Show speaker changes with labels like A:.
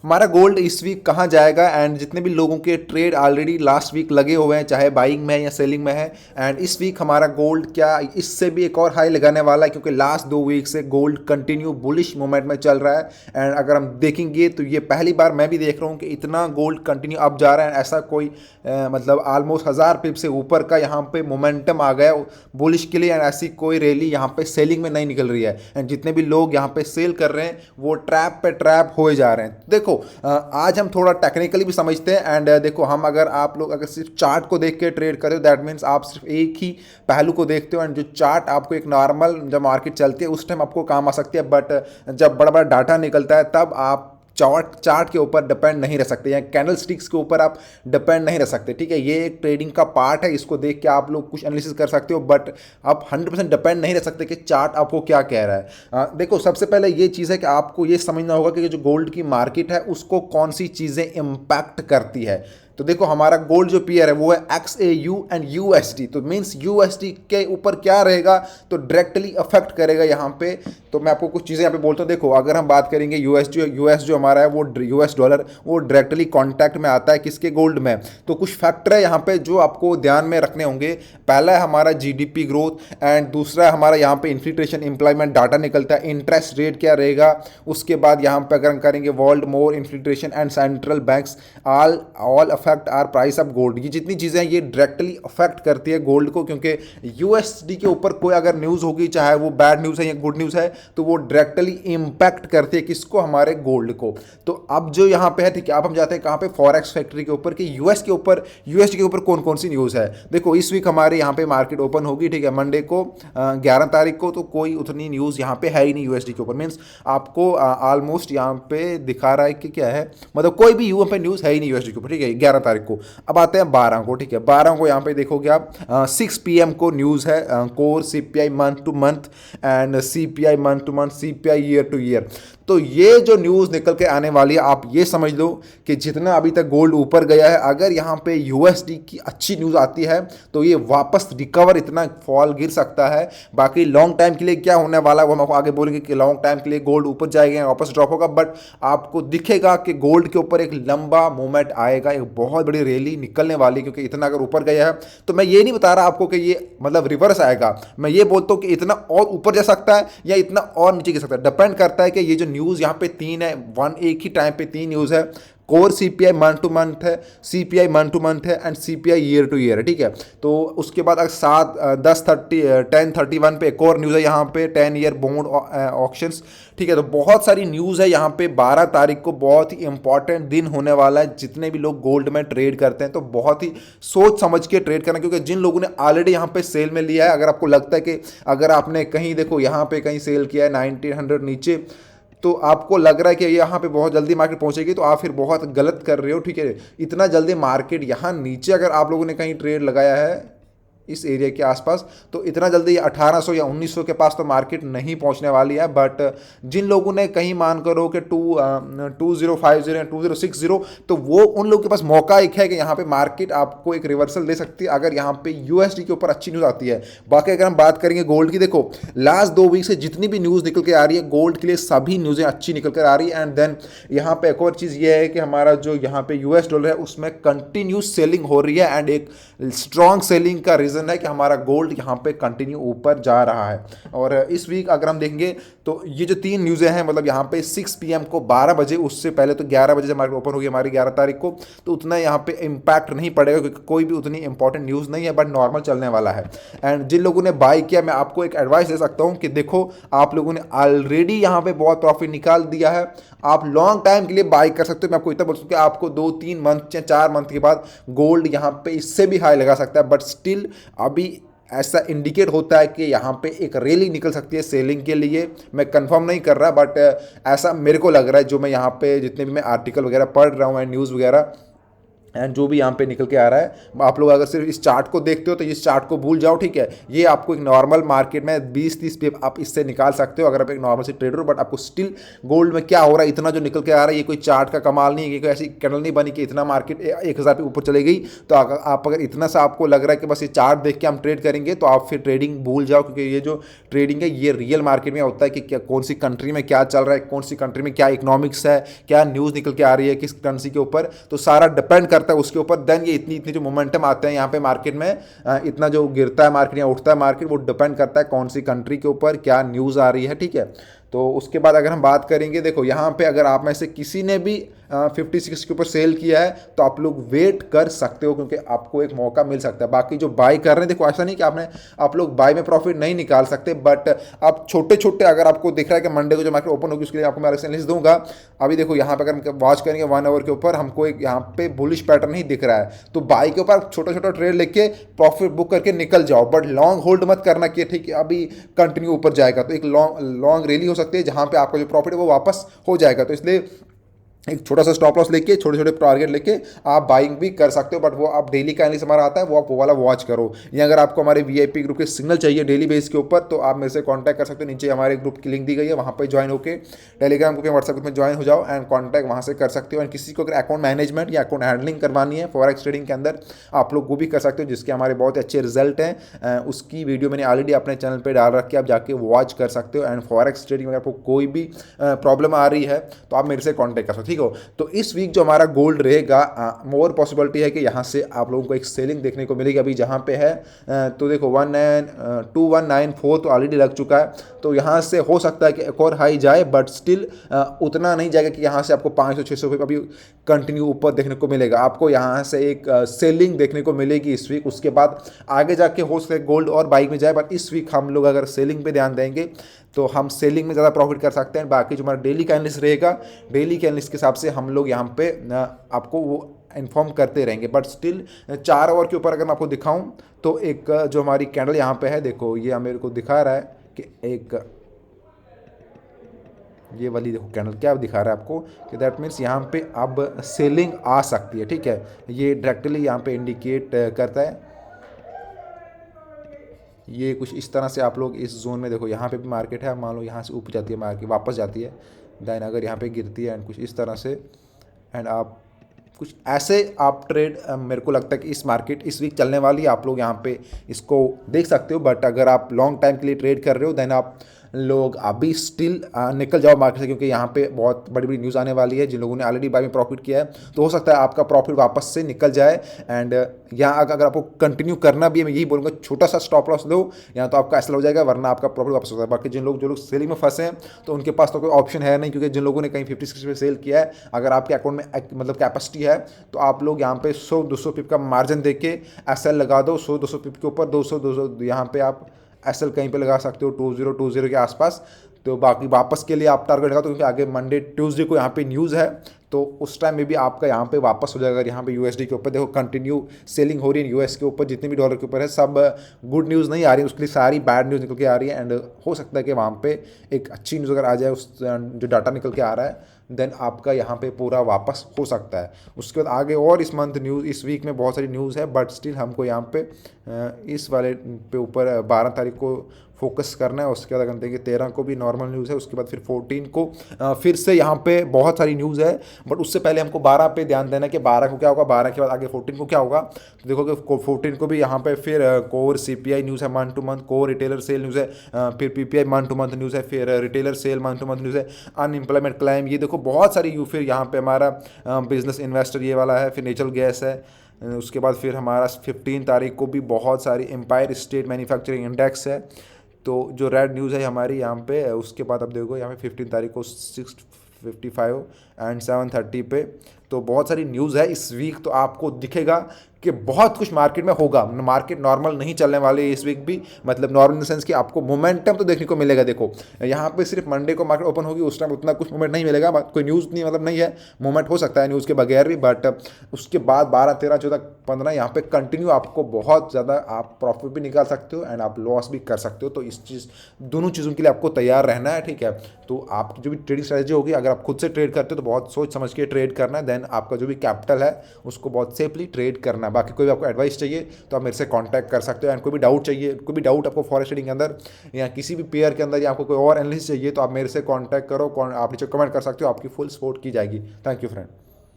A: हमारा गोल्ड इस वीक कहाँ जाएगा एंड जितने भी लोगों के ट्रेड ऑलरेडी लास्ट वीक लगे हुए हैं, चाहे बाइंग में है या सेलिंग में है, एंड इस वीक हमारा गोल्ड क्या इससे भी एक और हाई लगाने वाला है, क्योंकि लास्ट 2 वीक से गोल्ड कंटिन्यू बुलिश मूवमेंट में चल रहा है। एंड अगर हम देखेंगे तो ये पहली बार मैं भी देख रहा हूँ कि इतना गोल्ड कंटिन्यू अप जा रहा है। ऐसा कोई मतलब ऑलमोस्ट 1000 पिप से ऊपर का यहाँ पे मोमेंटम आ गया बुलिश के लिए, एंड ऐसी कोई रैली यहाँ पे सेलिंग में नहीं निकल रही है। एंड जितने भी लोग यहाँ पे सेल कर रहे हैं वो ट्रैप पे ट्रैप होए जा रहे हैं। देखो आज हम थोड़ा टेक्निकली भी समझते हैं, एंड देखो हम अगर आप लोग अगर सिर्फ चार्ट को देख के ट्रेड करें, दैट मीन्स आप सिर्फ एक ही पहलू को देखते हो, एंड जो चार्ट आपको एक नॉर्मल जब मार्केट चलती है उस टाइम आपको काम आ सकती है, बट जब बड़ा बड़ा डाटा निकलता है तब आप चार्ट के ऊपर डिपेंड नहीं रह सकते, या कैंडल स्टिक्स के ऊपर आप डिपेंड नहीं रह सकते। ठीक है, ये एक ट्रेडिंग का पार्ट है, इसको देख के आप लोग कुछ एनालिसिस कर सकते हो, बट आप 100% डिपेंड नहीं रह सकते कि चार्ट आपको क्या कह रहा है। देखो सबसे पहले ये चीज़ है कि आपको ये समझना होगा कि जो गोल्ड की मार्केट है उसको कौन सी चीज़ें इम्पैक्ट करती है। तो देखो हमारा गोल्ड जो पेयर है वो है XAU एंड USD, तो मीन्स USD के ऊपर क्या रहेगा तो डायरेक्टली अफेक्ट करेगा यहाँ पे। तो मैं आपको कुछ चीज़ें यहाँ पे बोलता हूँ। देखो अगर हम बात करेंगे यूएस जो हमारा है वो US डॉलर वो डायरेक्टली कॉन्टैक्ट में आता है किसके, गोल्ड में। तो कुछ फैक्टर है यहाँ पे जो आपको ध्यान में रखने होंगे। पहला है हमारा GDP ग्रोथ, एंड दूसरा है हमारा यहाँ पे इन्फ्लेशन एम्प्लॉयमेंट डाटा निकलता है, इंटरेस्ट रेट क्या रहेगा। उसके बाद यहाँ पे अगर हम करेंगे world more inflation and central banks all affect our price of gold. ये जितनी चीज़ें हैं ये डायरेक्टली अफेक्ट करती है गोल्ड को, क्योंकि USD के ऊपर कोई अगर न्यूज़ होगी, चाहे वो बैड न्यूज़ है या गुड न्यूज़ है, तो वो डायरेक्टली इम्पैक्ट करती है किसको, हमारे गोल्ड को। तो अब जो यहाँ पे है, ठीक है, अब हम जाते हैं कहाँ पे, फॉरेक्स फैक्ट्री के ऊपर, कि USD के ऊपर कौन कौन सी न्यूज़ है। देखो इस वीक हमारे यहाँ पे मार्केट ओपन होगी, ठीक है, मंडे को 11 तारीख को, तो कोई उतनी न्यूज़ यहाँ पे है ही नहीं USD के ऊपर। मीन्स आपको ऑलमोस्ट यहाँ पे दिखा रहा है कि क्या है, मतलब कोई भी पे न्यूज़ है ही नहीं USD के ऊपर, ठीक है, 11 तारीख को। अब आते हैं 12 को, ठीक है, 12 को यहाँ पे देखोगे आप 6 PM को न्यूज़ है, core CPI month to month and CPI month to month, CPI year two year. तो ये जो न्यूज़ निकल के आने वाली है, आप ये समझ लो कि जितना अभी तक गोल्ड ऊपर गया है, अगर यहाँ पे USD की अच्छी न्यूज़ आती है तो ये वापस रिकवर, इतना फॉल गिर सकता है। बाकी लॉन्ग टाइम के लिए क्या होने वाला है वो हम आपको आगे बोलेंगे कि लॉन्ग टाइम के लिए गोल्ड ऊपर जाएगा वापस ड्रॉप होगा, बट आपको दिखेगा कि गोल्ड के ऊपर एक लंबा मूवमेंट आएगा, एक बहुत बड़ी रैली निकलने वाली, क्योंकि इतना अगर ऊपर गया है तो मैं ये नहीं बता रहा आपको कि ये मतलब रिवर्स आएगा, मैं ये बोलता हूँ कि इतना और ऊपर जा सकता है या इतना और नीचे गिर सकता है। डिपेंड करता है कि ये जो न्यूज़ यहाँ पे 3 है, एक ही टाइम पे 3 न्यूज़ है, core CPI month to month है, CPI मंथ टू मंथ है and CPI year two year है, ठीक है। तो उसके बाद अगर 10:31 पे एक और न्यूज़ है यहाँ पे 10 ईयर बॉन्ड ऑक्शंस, ठीक है। तो बहुत सारी न्यूज़ है यहाँ पे। 12 तारीख को बहुत ही इंपॉर्टेंट दिन होने वाला है, जितने भी लोग गोल्ड में ट्रेड करते हैं तो बहुत ही सोच समझ के ट्रेड करना, क्योंकि जिन लोगों ने ऑलरेडी यहाँ पे सेल में लिया है, अगर आपको लगता है कि अगर आपने कहीं देखो यहाँ पे कहीं सेल किया है 1900 नीचे, तो आपको लग रहा है कि यहाँ पे बहुत जल्दी मार्केट पहुंचेगी, तो आप फिर बहुत गलत कर रहे हो, ठीक है। इतना जल्दी मार्केट यहाँ नीचे अगर आप लोगों ने कहीं ट्रेड लगाया है इस एरिया के आसपास, तो इतना जल्दी 1800 या 1900 के पास तो मार्केट नहीं पहुंचने वाली है। बट जिन लोगों ने कहीं मान करो कि 2050 या 2060, तो वो उन लोगों के पास मौका एक है कि यहाँ पे मार्केट आपको एक रिवर्सल दे सकती है अगर यहाँ पे USD के ऊपर अच्छी न्यूज़ आती है। बाकी अगर हम बात करेंगे गोल्ड की, देखो लास्ट 2 वीक से जितनी भी न्यूज़ निकल के आ रही है गोल्ड के लिए, सभी न्यूज़ें अच्छी निकल कर आ रही है। एंड देन यहाँ पे एक और चीज़ ये है कि हमारा जो यहाँ पे US डॉलर है उसमें कंटिन्यू सेलिंग हो रही है, एंड एक स्ट्रॉन्ग सेलिंग का रीज़न है कि हमारा गोल्ड यहाँ पे कंटिन्यू ऊपर जा रहा है। और इस वीक अगर हम देखेंगे तो ये जो 3 न्यूज़ें हैं, मतलब यहाँ पे 6 PM को 12 बजे, उससे पहले तो 11 बजे जब मार्केट ओपन होगी हमारी 11 तारीख को, तो उतना यहाँ पे इम्पैक्ट नहीं पड़ेगा, क्योंकि कोई भी उतनी इंपॉर्टेंट न्यूज़ नहीं है, बट नॉर्मल चलने वाला है। एंड जिन लोगों ने बाई किया, मैं आपको एक एडवाइस दे सकता हूँ कि देखो आप लोगों ने ऑलरेडी यहाँ पे बहुत प्रॉफिट निकाल दिया है, आप लॉन्ग टाइम के लिए बाई कर सकते हो। मैं आपको इतना बोल सकता हूँ कि आपको 2-3 मंथ या 4 मंथ के बाद गोल्ड यहाँ पे इससे भी हाई लगा सकता है, बट स्टिल अभी ऐसा इंडिकेट होता है कि यहाँ पे एक रैली निकल सकती है सेलिंग के लिए। मैं कंफर्म नहीं कर रहा, बट ऐसा मेरे को लग रहा है, जो मैं यहाँ पे जितने भी मैं आर्टिकल वगैरह पढ़ रहा हूँ एंड न्यूज़ वगैरह, एंड जो भी यहाँ पे निकल के आ रहा है, आप लोग अगर सिर्फ इस चार्ट को देखते हो तो इस चार्ट को भूल जाओ, ठीक है। ये आपको एक नॉर्मल मार्केट में 20-30 पे आप इससे निकाल सकते हो अगर आप एक नॉर्मल से ट्रेडर हो, बट आपको स्टिल गोल्ड में क्या हो रहा है, इतना जो निकल के आ रहा है, ये कोई चार्ट का कमाल नहीं है, ये कोई ऐसी कैंडल नहीं बनी कि इतना मार्केट 1000 पे ऊपर चले गई। तो आप अगर इतना सा आपको लग रहा है कि बस ये चार्ट देख के हम ट्रेड करेंगे, तो आप फिर ट्रेडिंग भूल जाओ, क्योंकि ये जो ट्रेडिंग है ये रियल मार्केट में होता है कि क्या कौन सी कंट्री में क्या चल रहा है, कौन सी कंट्री में क्या इकोनॉमिक्स है, क्या न्यूज़ निकल के आ रही है किस करेंसी के ऊपर, तो सारा डिपेंड करता है उसके ऊपर। देन ये इतनी इतनी जो मोमेंटम आते हैं यहाँ पे मार्केट में, इतना जो गिरता है मार्केट या उठता है मार्केट, वो डिपेंड करता है कौन सी कंट्री के ऊपर क्या न्यूज़ आ रही है, ठीक है। तो उसके बाद अगर हम बात करेंगे, देखो यहाँ पे अगर आप में से किसी ने भी 56 के ऊपर सेल किया है तो आप लोग वेट कर सकते हो, क्योंकि आपको एक मौका मिल सकता है। बाकी जो बाय कर रहे हैं, देखो ऐसा नहीं कि आप लोग बाय में प्रॉफिट नहीं निकाल सकते, बट आप छोटे छोटे, अगर आपको दिख रहा है कि मंडे को जो मार्केट ओपन होगी उसके लिए आपको मैं एनालिसिस दूंगा। अभी देखो यहाँ पे अगर हम वॉच करेंगे 1 आवर के ऊपर, हमको एक यहाँ पे बुलिश पैटर्न ही दिख रहा है, तो बाय के ऊपर छोटा छोटा ट्रेड लेके प्रॉफिट बुक करके निकल जाओ, बट लॉन्ग होल्ड मत करना कि ठीक है अभी कंटिन्यू ऊपर जाएगा। तो एक लॉन्ग रैली हो सकती है जहाँ पे आपका जो प्रॉफिट है वो वापस हो जाएगा। तो इसलिए एक छोटा सा स्टॉप लॉस लेके, छोटे छोटे टारगेट लेके आप बाइंग भी कर सकते हो, बट वो आप डेली का एनालिसिस हमारा आता है, वो आप वो वाला वॉच करो। या अगर आपको हमारे वीआईपी ग्रुप के सिग्नल चाहिए डेली बेस के ऊपर, तो आप मेरे से कांटेक्ट कर सकते हो। नीचे हमारे ग्रुप की लिंक दी गई है, वहाँ पर ज्वाइन होकर टेलीग्राम ग्रुप या व्हाट्सएप ग्रुप में ज्वाइन हो जाओ एंड कॉन्टैक्ट वहाँ से कर सकते हो। एंड किसी को अगर अकाउंट मैनेजमेंट या अकाउंट हैंडलिंग करवानी है फॉरेक्स ट्रेडिंग के अंदर, आप लोग वो भी कर सकते हो, जिसके हमारे बहुत अच्छे रिजल्ट हैं। उसकी वीडियो मैंने ऑलरेडी अपने चैनल पर डाल रखी है, आप जाके वॉच कर सकते हो। एंड फॉरेक्स ट्रेडिंग में आपको कोई भी प्रॉब्लम आ रही है तो आप मेरे से कॉन्टैक्ट कर सकते हो, ठीक हो। तो इस वीक जो हमारा गोल्ड रहेगा, मोर पॉसिबिलिटी है कि यहाँ से आप लोगों को एक सेलिंग देखने को मिलेगी। अभी जहाँ पे है तो देखो 2194 तो ऑलरेडी लग चुका है, तो यहाँ से हो सकता है कि एक और हाई जाए, बट स्टिल उतना नहीं जाएगा कि यहाँ से आपको 500-600 रुपये अभी कंटिन्यू ऊपर देखने को मिलेगा। आपको यहाँ से एक सेलिंग देखने को मिलेगी इस वीक, उसके बाद आगे जाके हो सकता है गोल्ड और बाइक में जाए, बट इस वीक हम लोग अगर सेलिंग पे ध्यान देंगे तो हम सेलिंग में ज़्यादा प्रॉफिट कर सकते हैं। बाकी जो हमारा डेली का एनालिसिस रहेगा, डेली के एनालिसिस के हिसाब से हम लोग यहाँ पे आपको वो इन्फॉर्म करते रहेंगे। बट स्टिल 4 आवर के ऊपर अगर मैं आपको दिखाऊं तो एक जो हमारी कैंडल यहाँ पे है, देखो ये मेरे को दिखा रहा है कि एक ये वाली देखो कैंडल क्या दिखा रहा है आपको कि दैट मीन्स यहाँ पे अब सेलिंग आ सकती है, ठीक है। ये डायरेक्टली यहाँ पे इंडिकेट करता है, ये कुछ इस तरह से आप लोग इस जोन में देखो, यहाँ पे भी मार्केट है, मान लो यहाँ से ऊपर जाती है मार्केट, वापस जाती है, देन अगर यहाँ पे गिरती है एंड कुछ इस तरह से, एंड आप कुछ ऐसे आप ट्रेड मेरे को लगता है कि इस मार्केट इस वीक चलने वाली है, आप लोग यहाँ पे इसको देख सकते हो। बट अगर आप लॉन्ग टाइम के लिए ट्रेड कर रहे हो देन आप लोग अभी स्टिल निकल जाओ मार्केट से, क्योंकि यहाँ पे बहुत बड़ी बड़ी न्यूज़ आने वाली है। जिन लोगों ने ऑलरेडी बाय में प्रॉफिट किया है तो हो सकता है आपका प्रॉफिट वापस से निकल जाए। एंड यहाँ अगर आपको कंटिन्यू करना भी है, मैं यही बोलूँगा छोटा सा स्टॉप लॉस लो, या तो आपका ऐसा हो जाएगा, वरना आपका प्रॉफिट वापस हो जाएगा। बाकी जो लोग सेलिंग में फंसे हैं तो उनके पास तो कोई ऑप्शन है नहीं, क्योंकि जिन लोगों ने कहीं 56 पे सेल किया है, अगर आपके अकाउंट में मतलब कैपेसिटी है तो आप लोग यहाँ पे 100-200 पिप का मार्जिन दे के एसएल लगा दो। 100-200 पिप के ऊपर 200 यहाँ पे आप एसएल कहीं पे लगा सकते हो 2020 के आसपास। तो बाकी वापस के लिए आप टारगेट लगा, तो क्योंकि आगे मंडे ट्यूसडे को यहाँ पे न्यूज़ है, तो उस टाइम में भी आपका यहाँ पे वापस हो जाएगा। यहाँ पे यूएसडी के ऊपर देखो कंटिन्यू सेलिंग हो रही है, यूएस के ऊपर जितने भी डॉलर के ऊपर है सब गुड न्यूज़ नहीं आ रही है, उसके लिए सारी बैड न्यूज़ निकल के आ रही है। एंड हो सकता है कि वहाँ पे एक अच्छी न्यूज़ अगर आ जाए, उस जो डाटा निकल के आ रहा है, देन आपका यहाँ पे पूरा वापस हो सकता है। उसके बाद आगे और इस मंथ न्यूज़, इस वीक में बहुत सारी न्यूज़ है, बट स्टिल हमको यहाँ पे इस वाले पे ऊपर 12 तारीख को फोकस करना है। उसके बाद अगर देखेंगे 13 को भी नॉर्मल न्यूज़ है, उसके बाद फिर 14 को फिर से यहाँ पे बहुत सारी न्यूज़ है, बट उससे पहले हमको 12 पे ध्यान देना है कि 12 को क्या होगा, 12 के बाद आगे 14 को क्या होगा। तो देखोगे 14 को भी यहाँ पे फिर कोर सीपीआई न्यूज़ है month to month, core retailer sale news है, फिर PPI month to month news है, फिर retailer sale month to month news है, अनएम्प्लॉयमेंट क्लाइम, ये देखो बहुत सारी फिर यहाँ पे हमारा बिजनेस इन्वेस्टर ये वाला है, फिर नेचुरल गैस है। उसके बाद फिर हमारा 15 तारीख को भी बहुत सारी एम्पायर स्टेट मैन्युफैक्चरिंग इंडेक्स है। तो जो रेड न्यूज़ है हमारी यहाँ पे, उसके बाद अब देखो यहाँ पे 15 तारीख को 655 एंड 730 पे, तो बहुत सारी न्यूज़ है इस वीक। तो आपको दिखेगा कि बहुत कुछ मार्केट में होगा, मार्केट नॉर्मल नहीं चलने वाली है इस वीक भी, मतलब नॉर्मल इन द सेंस कि आपको मोमेंटम तो देखने को मिलेगा। देखो यहाँ पे सिर्फ मंडे को मार्केट ओपन होगी, उस टाइम उतना कुछ मूवमेंट नहीं मिलेगा, कोई न्यूज़ नहीं, मतलब नहीं है, मूवमेंट हो सकता है न्यूज़ के बगैर भी, बट उसके बाद 12, 13, 14, 15 यहाँ पे कंटिन्यू आपको बहुत ज़्यादा आप प्रॉफिट भी निकाल सकते हो एंड आप लॉस भी कर सकते हो। तो इस चीज़, दोनों चीज़ों के लिए आपको तैयार रहना है, ठीक है। तो आपकी जो भी ट्रेडिंग स्ट्रेटजी होगी, अगर आप खुद से ट्रेड करते हो तो बहुत सोच समझ के ट्रेड करना है, देन आपका जो भी कैपिटल है उसको बहुत सेफली ट्रेड करना है। बाकी कोई भी आपको एडवाइस चाहिए तो आप मेरे से कांटेक्ट कर सकते हो, एंड कोई भी डाउट चाहिए, कोई भी डाउट आपको फॉरेक्स ट्रेडिंग के अंदर या किसी भी पेयर के अंदर, या आपको कोई और एनालिसिस चाहिए तो आप मेरे से कांटेक्ट करो, आप नीचे कमेंट कर सकते हो, आपकी फुल सपोर्ट की जाएगी। Thank you friend.